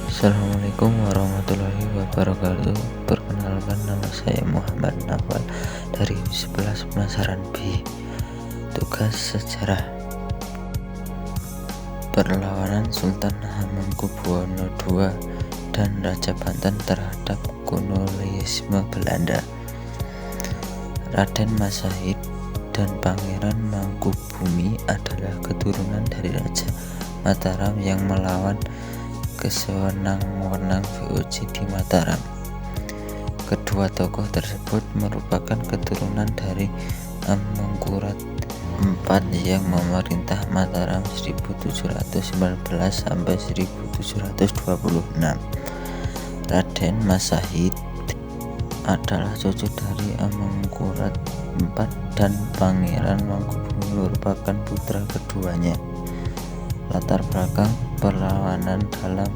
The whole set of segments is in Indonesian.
Assalamualaikum warahmatullahi wabarakatuh. Perkenalkan, nama saya Muhammad Nawal dari 11 Pemasaran B. Tugas sejarah. Perlawanan Sultan Hamengkubuwono II dan Raja Banten terhadap kolonialisme Belanda. Raden Masahid dan Pangeran Mangkubumi adalah keturunan dari Raja Mataram yang melawan kesewenang-wenang VOC di Mataram. Kedua tokoh tersebut merupakan keturunan dari Amangkurat IV yang memerintah Mataram 1719 sampai 1726. Raden Masahid adalah cucu dari Amangkurat IV dan Pangeran Mangkubumi merupakan putra keduanya. Latar belakang perlawanan dalam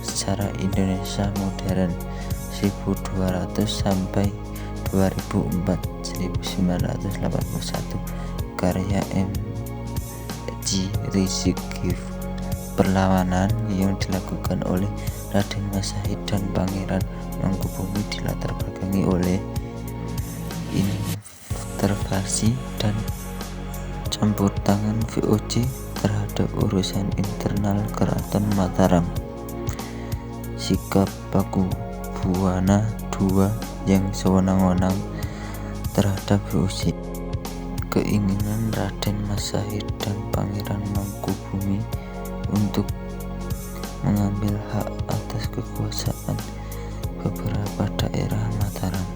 sejarah Indonesia modern 1200 sampai 2004 1981 karya M.J. Rizieq. Perlawanan yang dilakukan oleh Raden Masahid dan Pangeran Mangkubumi dilatar belakangi oleh intervensi dan campur tangan VOC terhadap urusan internal Keraton Mataram. Sikap Pakubuwana II yang sewenang-wenang terhadap VOC. Keinginan Raden Masahid dan Pangeran Mangkubumi untuk mengambil hak atas kekuasaan beberapa daerah Mataram.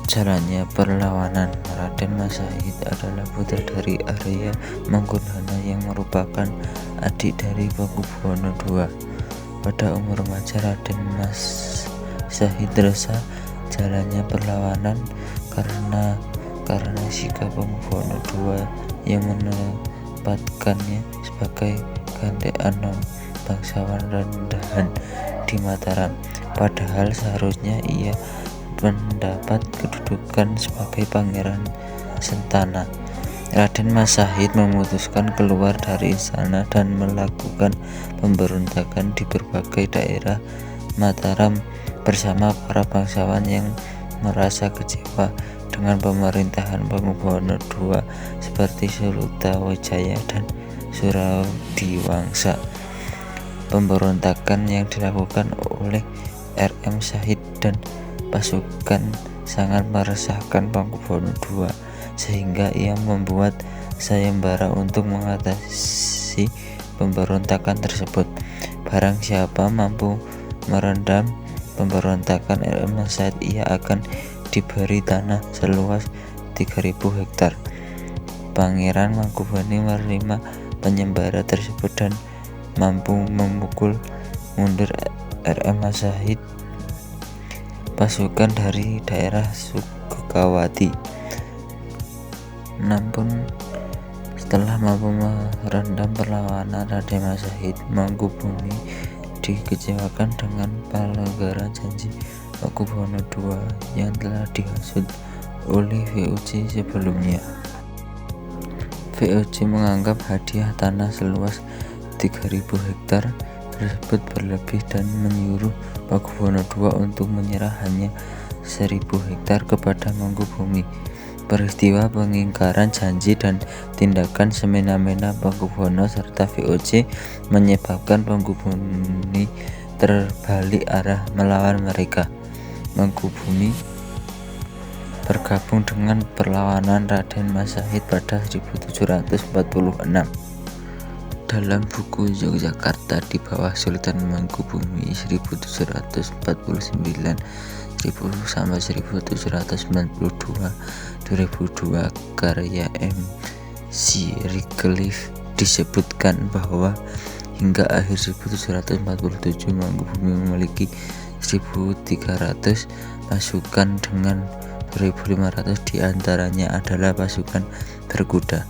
Jalannya perlawanan. Raden Masahid adalah putra dari Arya Mangkunagara yang merupakan adik dari Pakubuwono II. Pada umur remaja, Raden Masahid resah jalannya perlawanan karena sikap Pakubuwono II yang menempatkannya sebagai gandean bangsawan rendahan di Mataram, padahal seharusnya ia mendapat kedudukan sebagai pangeran Sentana. Raden Masahid memutuskan keluar dari istana dan melakukan pemberontakan di berbagai daerah Mataram bersama para bangsawan yang merasa kecewa dengan pemerintahan Pakubuwono II seperti Sultawijaya dan Suradiwangsa. Pemberontakan yang dilakukan oleh R.M. Sahid dan pasukan sangat meresahkan Pakubuwono II, sehingga ia membuat sayembara untuk mengatasi pemberontakan tersebut. Barang siapa mampu meredam pemberontakan R.M. Sahid, ia akan diberi tanah seluas 3.000 hektar. Pangeran Mangkubumi menerima penyembara tersebut dan mampu memukul mundur R.M. Masahid pasukan dari daerah Sukawati. Namun setelah mampu meredam perlawanan Raden Masahid, Mangkubumi dikecewakan dengan pelanggaran janji Pakubuwono II yang telah dihasut oleh VOC sebelumnya. VOC menganggap hadiah tanah seluas 3.000 hektar tersebut berlebih dan menyuruh Pakubuwono II untuk menyerah hanya 1.000 hektar kepada Mangkubumi. Peristiwa pengingkaran janji dan tindakan semena-mena Pakubuwono serta VOC menyebabkan Mangkubumi terbalik arah melawan mereka. Mangkubumi bergabung dengan perlawanan Raden Masahid pada 1746. Dalam buku Yogyakarta di bawah Sultan Mangkubumi 1749 sampai 1792 2002 karya M.C. Rizieq disebutkan bahwa hingga akhir 1747 Mangkubumi memiliki 1.300 pasukan dengan 2.500 diantaranya adalah pasukan berkuda.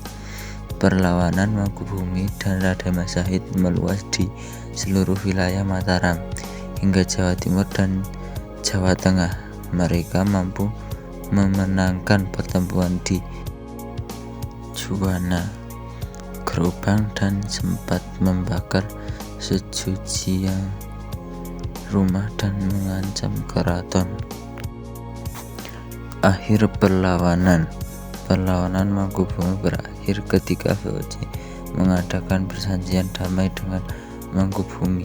Perlawanan Mangkubumi dan Raden Masahid meluas di seluruh wilayah Mataram hingga Jawa Timur dan Jawa Tengah. Mereka mampu memenangkan pertempuran di Juwana, Gerobang, dan sempat membakar sejujian rumah dan mengancam keraton. Akhir perlawanan Mangkubumi berakhir ketika VOC mengadakan perjanjian damai dengan Mangkubumi.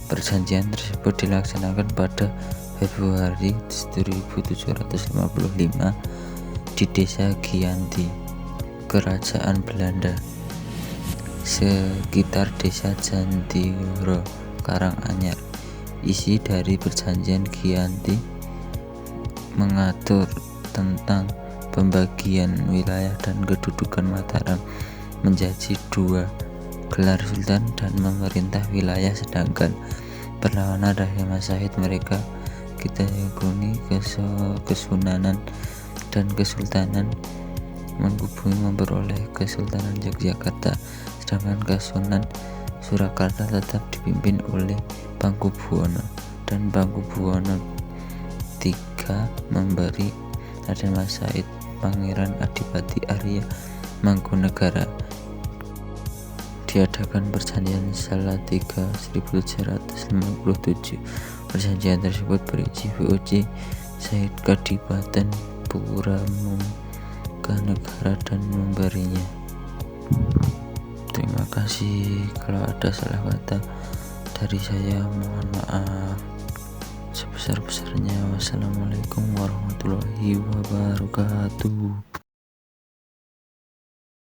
Perjanjian tersebut dilaksanakan pada Februari 1755 di Desa Giyanti, Kerajaan Belanda, sekitar Desa Jandiro, Karanganyar. Isi dari perjanjian Giyanti mengatur tentang pembagian wilayah dan kedudukan Mataram menjadi dua, gelar sultan dan memerintah wilayah, sedangkan perlawanan dari Majapahit mereka kita yakuni Kesunanan dan Kesultanan Mangkubumi memperoleh Kesultanan Yogyakarta, sedangkan Kasunan Surakarta tetap dipimpin oleh Bangkubuwono, dan Bangkubuwono III memberi Raden Majapahit Pangeran Adipati Arya Mangkunegara. Diadakan perjanjian Salatiga 1757. Perjanjian tersebut berisi VOC Said Kadipaten Puramangkanegara dan memberinya. Terima kasih. Kalau ada salah kata dari saya, mohon maaf sebesar-besarnya. Wassalamualaikum warahmatullahi wabarakatuh.